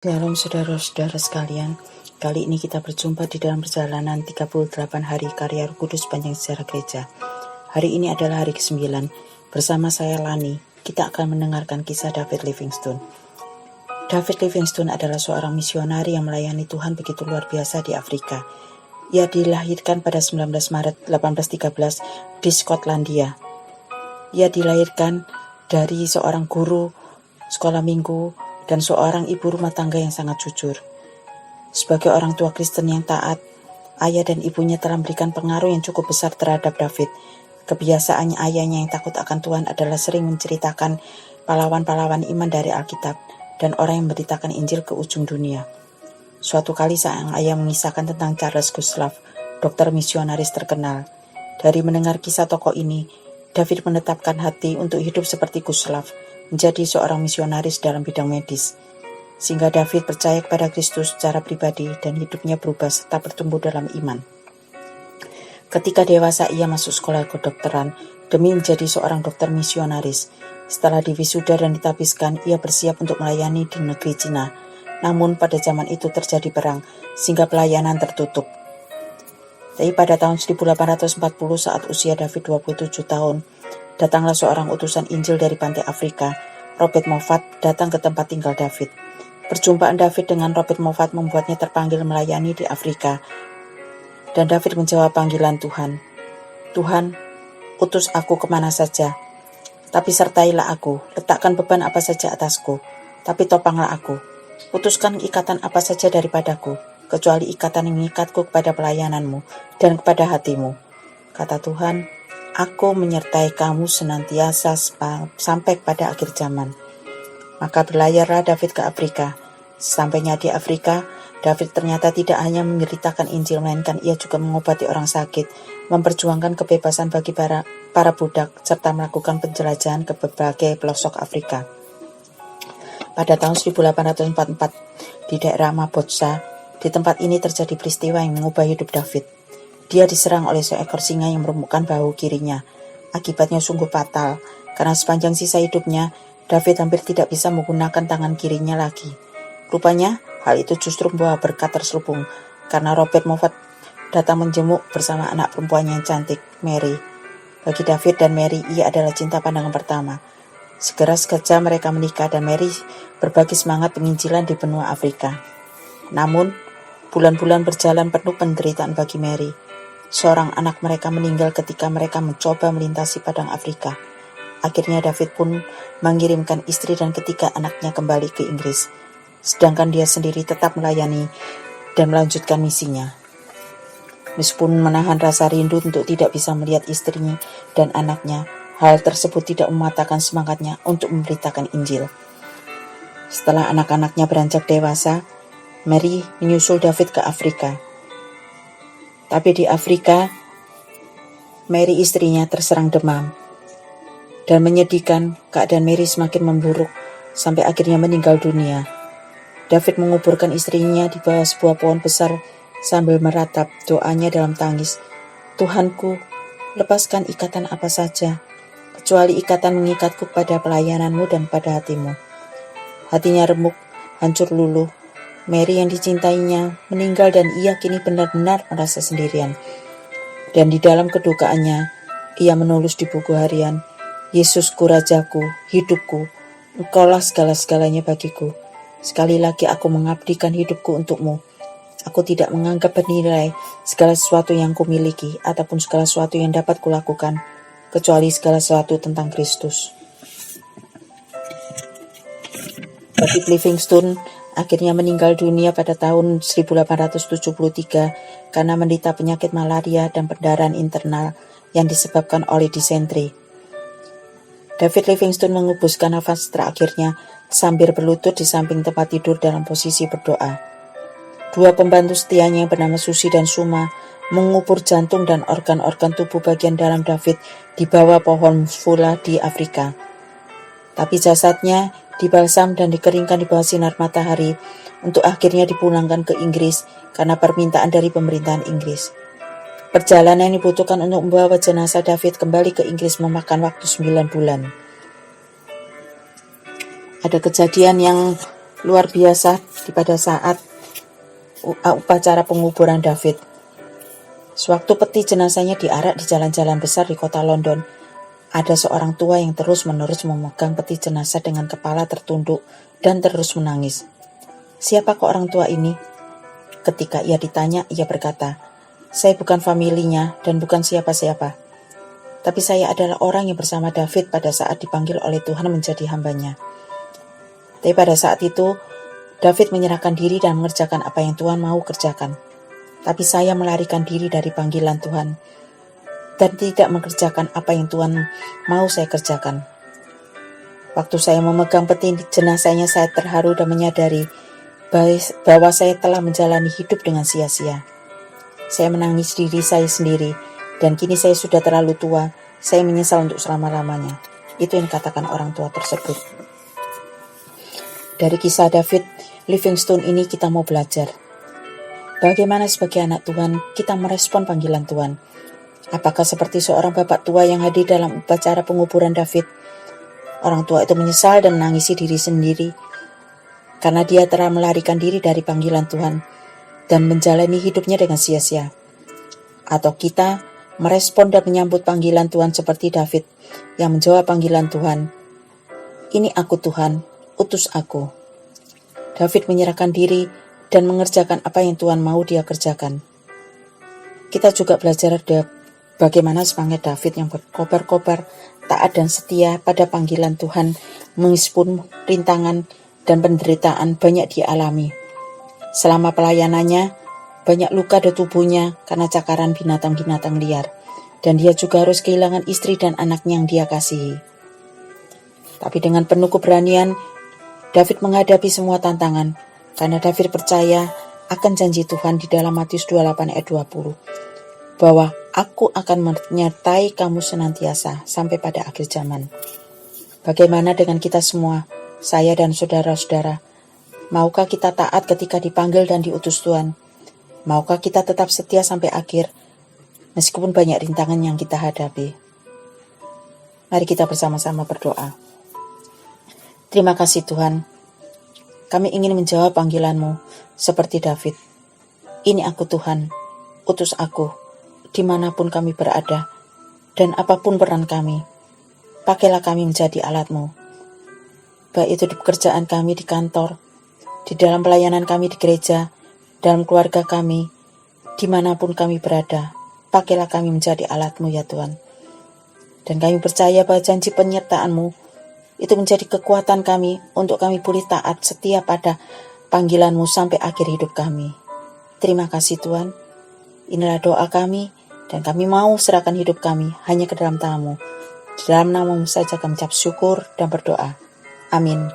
Shalom saudara-saudara sekalian, kali ini kita berjumpa di dalam perjalanan 38 hari karya Roh Kudus sepanjang sejarah gereja. Hari ini adalah hari ke-9, bersama saya Lani, kita akan mendengarkan kisah David Livingstone. David Livingstone adalah seorang misionari yang melayani Tuhan begitu luar biasa di Afrika. Ia dilahirkan pada 19 Maret 1813 di Skotlandia. Ia dilahirkan dari seorang guru sekolah minggu dan seorang ibu rumah tangga yang sangat jujur. Sebagai orang tua Kristen yang taat, ayah dan ibunya telah memberikan pengaruh yang cukup besar terhadap David. Kebiasaan ayahnya yang takut akan Tuhan adalah sering menceritakan pahlawan-pahlawan iman dari Alkitab dan orang yang memberitakan Injil ke ujung dunia. Suatu kali sang ayah mengisahkan tentang Charles Gustav, dokter misionaris terkenal. Dari mendengar kisah tokoh ini, David menetapkan hati untuk hidup seperti Gustav, menjadi seorang misionaris dalam bidang medis, sehingga David percaya kepada Kristus secara pribadi dan hidupnya berubah serta bertumbuh dalam iman. Ketika dewasa ia masuk sekolah kedokteran demi menjadi seorang dokter misionaris. Setelah diwisuda dan ditabiskan, ia bersiap untuk melayani di negeri Cina. Namun pada zaman itu terjadi perang, sehingga pelayanan tertutup. Tapi pada tahun 1840 saat usia David 27 tahun, datanglah seorang utusan Injil dari pantai Afrika. Robert Moffat datang ke tempat tinggal David. Perjumpaan David dengan Robert Moffat membuatnya terpanggil melayani di Afrika. Dan David menjawab panggilan Tuhan. Tuhan, utus aku kemana saja. Tapi sertailah aku, letakkan beban apa saja atasku. Tapi topanglah aku. Putuskan ikatan apa saja daripadaku, kecuali ikatan yang mengikatku kepada pelayananmu dan kepada hatimu. Kata Tuhan, aku menyertai kamu senantiasa sampai pada akhir zaman. Maka berlayarlah David ke Afrika. Sampainya di Afrika, David ternyata tidak hanya memberitakan Injil, melainkan ia juga mengobati orang sakit, memperjuangkan kebebasan bagi para budak, serta melakukan penjelajahan ke berbagai pelosok Afrika. Pada tahun 1844, di daerah Mabotsa, di tempat ini terjadi peristiwa yang mengubah hidup David. Dia diserang oleh seekor singa yang meremukkan bahu kirinya. Akibatnya sungguh fatal, karena sepanjang sisa hidupnya, David hampir tidak bisa menggunakan tangan kirinya lagi. Rupanya, hal itu justru membawa berkat terselubung, karena Robert Moffat datang menjenguk bersama anak perempuannya yang cantik, Mary. Bagi David dan Mary, ia adalah cinta pandangan pertama. Segera saja mereka menikah dan Mary berbagi semangat penginjilan di benua Afrika. Namun, bulan-bulan berjalan penuh penderitaan bagi Mary. Seorang anak mereka meninggal ketika mereka mencoba melintasi padang Afrika. Akhirnya David pun mengirimkan istri dan ketiga anaknya kembali ke Inggris, sedangkan dia sendiri tetap melayani dan melanjutkan misinya. Meskipun menahan rasa rindu untuk tidak bisa melihat istrinya dan anaknya, hal tersebut tidak mematahkan semangatnya untuk memberitakan Injil. Setelah anak-anaknya beranjak dewasa, Mary menyusul David ke Afrika. Tapi di Afrika, Mary istrinya terserang demam. Dan menyedihkan, keadaan Mary semakin memburuk sampai akhirnya meninggal dunia. David menguburkan istrinya di bawah sebuah pohon besar sambil meratap doanya dalam tangis. Tuhanku, lepaskan ikatan apa saja, kecuali ikatan mengikatku pada pelayananmu dan pada hatimu. Hatinya remuk, hancur luluh. Mary yang dicintainya meninggal dan ia kini benar-benar merasa sendirian. Dan di dalam kedukaannya, ia menulis di buku harian, Yesusku, Rajaku, hidupku, Engkaulah segala-segalanya bagiku. Sekali lagi aku mengabdikan hidupku untukmu. Aku tidak menganggap bernilai segala sesuatu yang kumiliki ataupun segala sesuatu yang dapat kulakukan, kecuali segala sesuatu tentang Kristus. David Livingstone akhirnya meninggal dunia pada tahun 1873 karena menderita penyakit malaria dan perdarahan internal yang disebabkan oleh disentri. David Livingstone mengembuskan nafas terakhirnya sambil berlutut di samping tempat tidur dalam posisi berdoa. Dua pembantu setianya yang bernama Susi dan Suma mengubur jantung dan organ-organ tubuh bagian dalam David di bawah pohon musfula di Afrika. Tapi jasadnya dibalsam dan dikeringkan di bawah sinar matahari untuk akhirnya dipulangkan ke Inggris karena permintaan dari pemerintahan Inggris. Perjalanan yang dibutuhkan untuk membawa jenazah David kembali ke Inggris memakan waktu 9 bulan. Ada kejadian yang luar biasa pada saat upacara penguburan David. Sewaktu peti jenazahnya diarak di jalan-jalan besar di kota London, ada seorang tua yang terus-menerus memegang peti jenazah dengan kepala tertunduk dan terus menangis. Siapakah orang tua ini? Ketika ia ditanya, ia berkata, "Saya bukan familinya dan bukan siapa-siapa. Tapi saya adalah orang yang bersama David pada saat dipanggil oleh Tuhan menjadi hambanya." Tapi pada saat itu, David menyerahkan diri dan mengerjakan apa yang Tuhan mau kerjakan. Tapi saya melarikan diri dari panggilan Tuhan dan tidak mengerjakan apa yang Tuhan mau saya kerjakan. Waktu saya memegang peti jenazahnya, saya terharu dan menyadari bahwa saya telah menjalani hidup dengan sia-sia. Saya menangis diri saya sendiri, dan kini saya sudah terlalu tua. Saya menyesal untuk selama-lamanya. Itu yang dikatakan orang tua tersebut. Dari kisah David Livingstone ini kita mau belajar bagaimana sebagai anak Tuhan kita merespon panggilan Tuhan. Apakah seperti seorang bapak tua yang hadir dalam upacara penguburan David? Orang tua itu menyesal dan menangisi diri sendiri karena dia telah melarikan diri dari panggilan Tuhan dan menjalani hidupnya dengan sia-sia. Atau kita merespon dan menyambut panggilan Tuhan seperti David yang menjawab panggilan Tuhan, "Ini aku Tuhan, utus aku." David menyerahkan diri dan mengerjakan apa yang Tuhan mau dia kerjakan. Kita juga belajar bagaimana semangat David yang berkobar-kobar, taat dan setia pada panggilan Tuhan, meskipun rintangan dan penderitaan banyak dialami. Selama pelayanannya, banyak luka di tubuhnya karena cakaran binatang-binatang liar, dan dia juga harus kehilangan istri dan anaknya yang dia kasihi. Tapi dengan penuh keberanian, David menghadapi semua tantangan, karena David percaya akan janji Tuhan di dalam Matius 28 ayat 20, bahwa aku akan menyertai kamu senantiasa sampai pada akhir zaman. Bagaimana dengan kita semua, saya dan saudara-saudara? Maukah kita taat ketika dipanggil dan diutus Tuhan? Maukah kita tetap setia sampai akhir, meskipun banyak rintangan yang kita hadapi? Mari kita bersama-sama berdoa. Terima kasih Tuhan, kami ingin menjawab panggilan-Mu seperti David. Ini aku Tuhan, utus aku, dimanapun kami berada, dan apapun peran kami. Pakailah kami menjadi alat-Mu, baik itu di pekerjaan kami di kantor, di dalam pelayanan kami di gereja, dalam keluarga kami, dimanapun kami berada. Pakailah kami menjadi alat-Mu ya Tuhan. Dan kami percaya bahwa janji penyertaan-Mu itu menjadi kekuatan kami untuk kami boleh taat setia pada panggilan-Mu sampai akhir hidup kami. Terima kasih Tuhan. Inilah doa kami, dan kami mau serahkan hidup kami hanya ke dalam tangan-Mu. Di dalam nama-Mu saja kami ucap syukur dan berdoa. Amin.